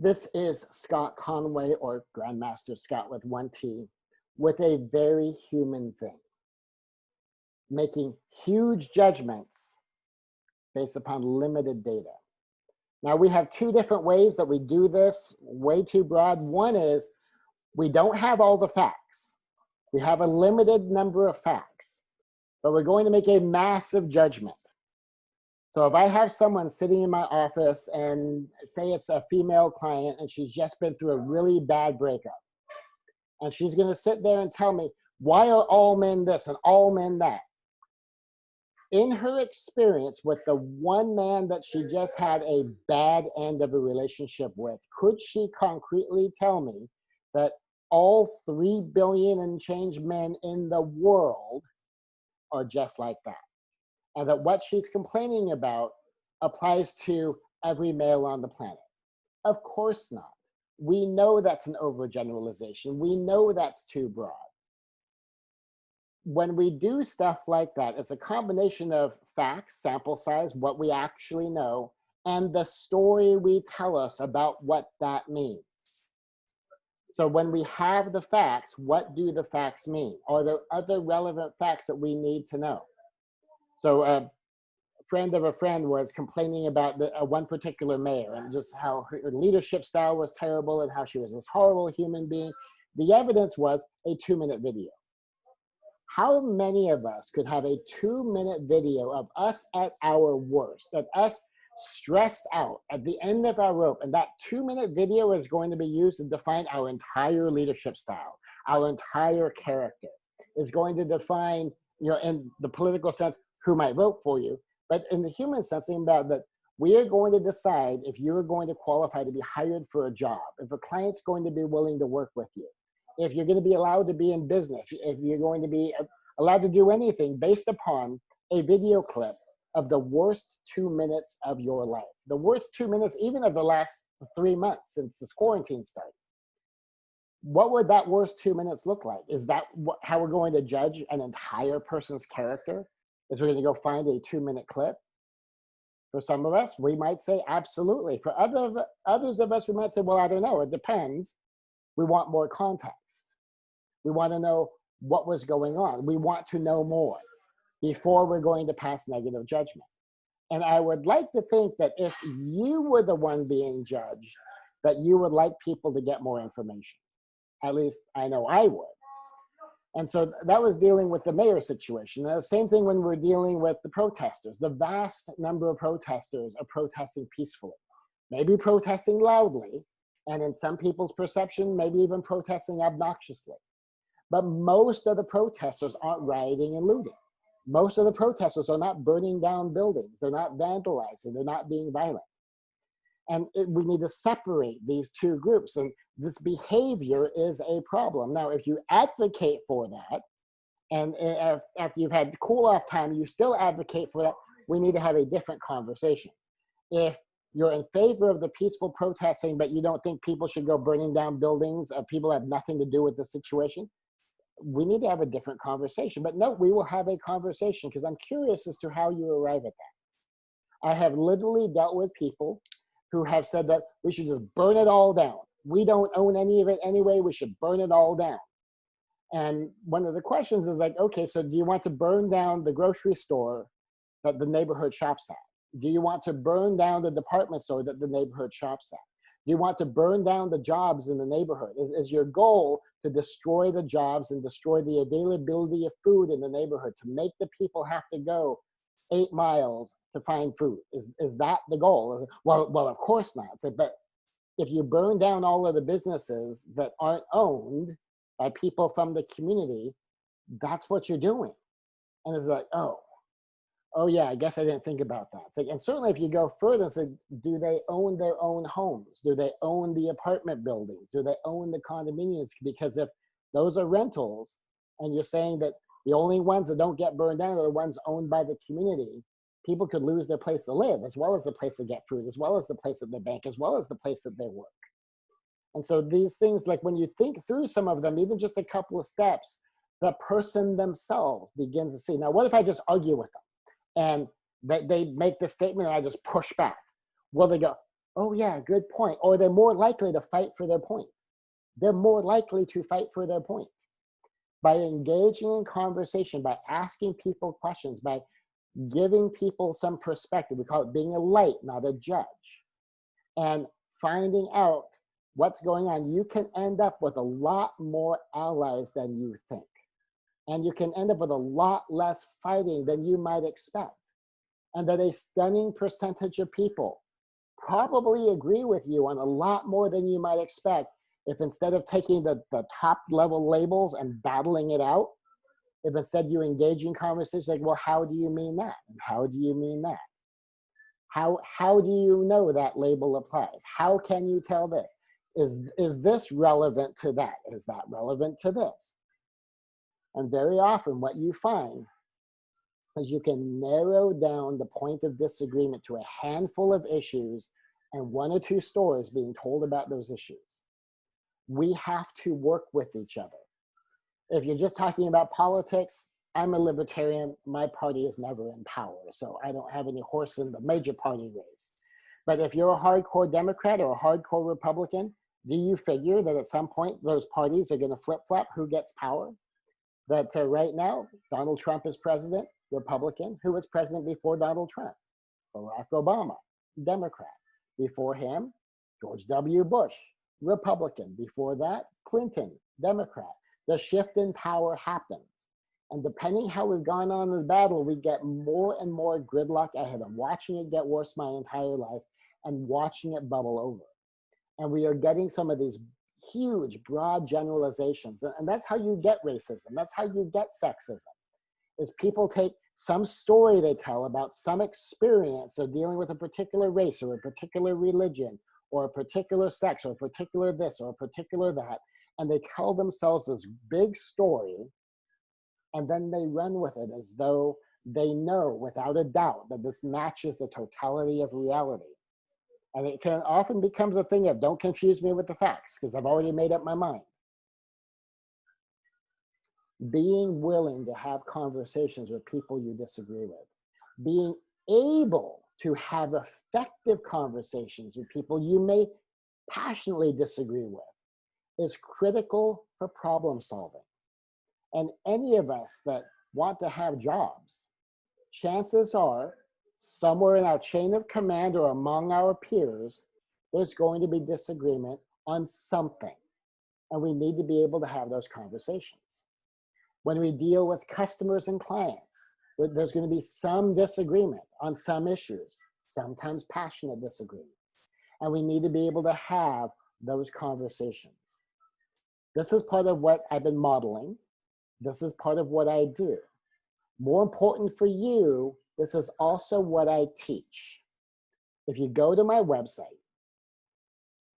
This is Scott Conway, or Grandmaster Scott with one T, with a very human thing, making huge judgments based upon limited data. Now, we have two different ways that we do this, way too broad. One is we don't have all the facts. We have a limited number of facts, but we're going to make a massive judgment. So if I have someone sitting in my office and say it's a female client and she's just been through a really bad breakup, and she's going to sit there and tell me, why are all men this and all men that? In her experience with the one man that she just had a bad end of a relationship with, could she concretely tell me that all 3 billion and change men in the world are just like that? And that what she's complaining about applies to every male on the planet? Of course not. We know that's an overgeneralization. We know that's too broad. When we do stuff like that, it's a combination of facts, sample size, what we actually know, and the story we tell us about what that means. So when we have the facts, what do the facts mean? Are there other relevant facts that we need to know? So a friend of a friend was complaining about one particular mayor and just how her leadership style was terrible and how she was this horrible human being. The evidence was a 2-minute video. How many of us could have a 2-minute video of us at our worst, of us stressed out at the end of our rope, and that 2-minute video is going to be used to define our entire leadership style, our entire character. It's going to define, in the political sense, who might vote for you. But in the human sense, think about that, we are going to decide if you're going to qualify to be hired for a job, if a client's going to be willing to work with you, if you're going to be allowed to be in business, if you're going to be allowed to do anything based upon a video clip of the worst 2 minutes of your life, the worst 2 minutes even of the last 3 months since this quarantine started. What would that worst 2 minutes look like? Is that how we're going to judge an entire person's character? Is we're going to go find a 2-minute clip? For some of us, we might say absolutely. For others of us, we might say, well, I don't know, it depends. We want more context. We want to know what was going on. We want to know more before we're going to pass negative judgment. And I would like to think that if you were the one being judged, that you would like people to get more information. At least I know I would. And so that was dealing with the mayor situation. And the same thing when we're dealing with the protesters. The vast number of protesters are protesting peacefully, maybe protesting loudly, and in some people's perception, maybe even protesting obnoxiously. But most of the protesters aren't rioting and looting. Most of the protesters are not burning down buildings. They're not vandalizing. They're not being violent. And we need to separate these two groups. And this behavior is a problem. Now, if you advocate for that, and after you've had cool-off time, you still advocate for that, we need to have a different conversation. If you're in favor of the peaceful protesting, but you don't think people should go burning down buildings, people have nothing to do with the situation, we need to have a different conversation. But no, we will have a conversation because I'm curious as to how you arrive at that. I have literally dealt with people who have said that we should just burn it all down. We don't own any of it anyway, we should burn it all down. And one of the questions is like, okay, so do you want to burn down the grocery store that the neighborhood shops at? Do you want to burn down the department store that the neighborhood shops at? Do you want to burn down the jobs in the neighborhood? Is your goal to destroy the jobs and destroy the availability of food in the neighborhood, to make the people have to go 8 miles to find food? Is that the goal? Well, of course not. So, but if you burn down all of the businesses that aren't owned by people from the community, that's what you're doing. And it's like, oh yeah, I guess I didn't think about that. It's like, and certainly if you go further, it's like, do they own their own homes? Do they own the apartment buildings? Do they own the condominiums? Because if those are rentals, and you're saying that the only ones that don't get burned down are the ones owned by the community, people could lose their place to live, as well as the place to get food, as well as the place that they bank, as well as the place that they work. And so these things, like when you think through some of them, even just a couple of steps, the person themselves begins to see, now what if I just argue with them? And they make the statement and I just push back. Well, they go, Oh yeah, good point. Or they're more likely to fight for their point. They're more likely to fight for their point. By engaging in conversation, by asking people questions, by giving people some perspective, we call it being a light, not a judge, and finding out what's going on, you can end up with a lot more allies than you think. And you can end up with a lot less fighting than you might expect. And that a stunning percentage of people probably agree with you on a lot more than you might expect if instead of taking the top level labels and battling it out, if instead you engage in conversations like, well, how do you mean that? And how do you mean that? How do you know that label applies? How can you tell this? Is this relevant to that? Is that relevant to this? And very often what you find is you can narrow down the point of disagreement to a handful of issues and one or two stories being told about those issues. We have to work with each other. If you're just talking about politics, I'm a libertarian. My party is never in power, so I don't have any horse in the major party race. But if you're a hardcore Democrat or a hardcore Republican, do you figure that at some point those parties are going to flip-flop who gets power? That right now, Donald Trump is president, Republican. Who was president before Donald Trump? Barack Obama, Democrat. Before him, George W. Bush, Republican. Before that, Clinton, Democrat. The shift in power happens. And depending how we've gone on in the battle, we get more and more gridlock. I have been watching it get worse my entire life and watching it bubble over. And we are getting some of these huge, broad generalizations. And that's how you get racism. That's how you get sexism, is people take some story they tell about some experience of dealing with a particular race or a particular religion or a particular sex or a particular this or a particular that, and they tell themselves this big story, and then they run with it as though they know without a doubt that this matches the totality of reality. And it can often becomes a thing of, don't confuse me with the facts, because I've already made up my mind. Being willing to have conversations with people you disagree with, being able to have effective conversations with people you may passionately disagree with is critical for problem solving. And any of us that want to have jobs, chances are somewhere in our chain of command or among our peers, there's going to be disagreement on something. And we need to be able to have those conversations. When we deal with customers and clients, there's going to be some disagreement on some issues, sometimes passionate disagreements. And we need to be able to have those conversations. This is part of what I've been modeling. This is part of what I do. More important for you, this is also what I teach. If you go to my website,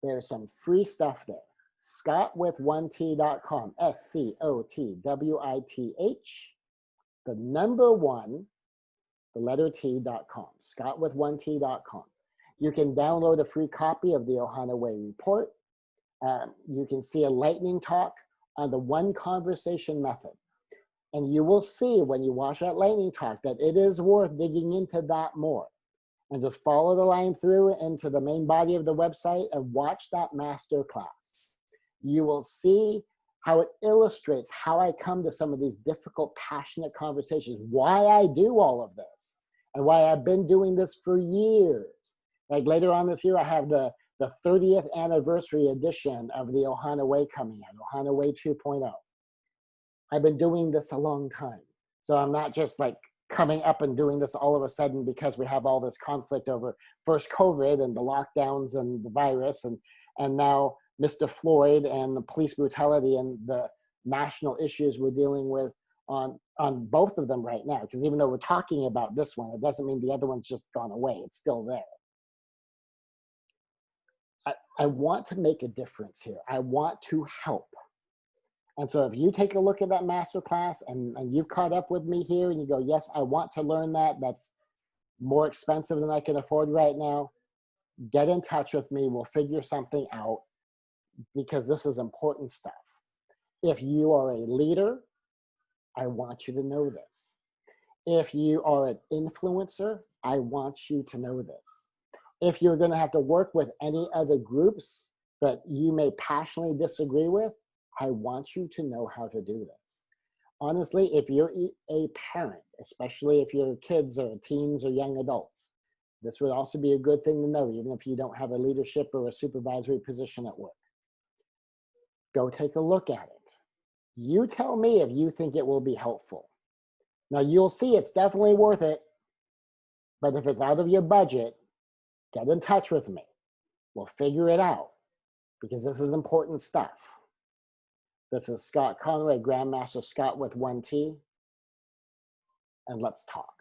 there's some free stuff there. ScottWith1T.com, SCOTWITH, the number one, the letter T.com, ScottWith1T.com. You can download a free copy of the Ohana Way Report. You can see a lightning talk on the one conversation method. And you will see when you watch that lightning talk that it is worth digging into that more. And just follow the line through into the main body of the website and watch that master class. You will see how it illustrates how I come to some of these difficult, passionate conversations, why I do all of this, and why I've been doing this for years. Like later on this year, I have the 30th anniversary edition of the Ohana Way coming out, Ohana Way 2.0. I've been doing this a long time. So I'm not just like coming up and doing this all of a sudden because we have all this conflict over first COVID and the lockdowns and the virus and now Mr. Floyd and the police brutality and the national issues we're dealing with on both of them right now. Because even though we're talking about this one, it doesn't mean the other one's just gone away. It's still there. I want to make a difference here. I want to help. And so if you take a look at that masterclass and you've caught up with me here and you go, yes, I want to learn that. That's more expensive than I can afford right now. Get in touch with me. We'll figure something out because this is important stuff. If you are a leader, I want you to know this. If you are an influencer, I want you to know this. If you're going to have to work with any other groups that you may passionately disagree with, I want you to know how to do this. Honestly, if you're a parent, especially if your kids are teens or young adults, this would also be a good thing to know, even if you don't have a leadership or a supervisory position at work. Go take a look at it. You tell me if you think it will be helpful. Now, you'll see it's definitely worth it, but if it's out of your budget, get in touch with me. We'll figure it out, because this is important stuff. This is Scott Conway, Grandmaster Scott with 1T, and let's talk.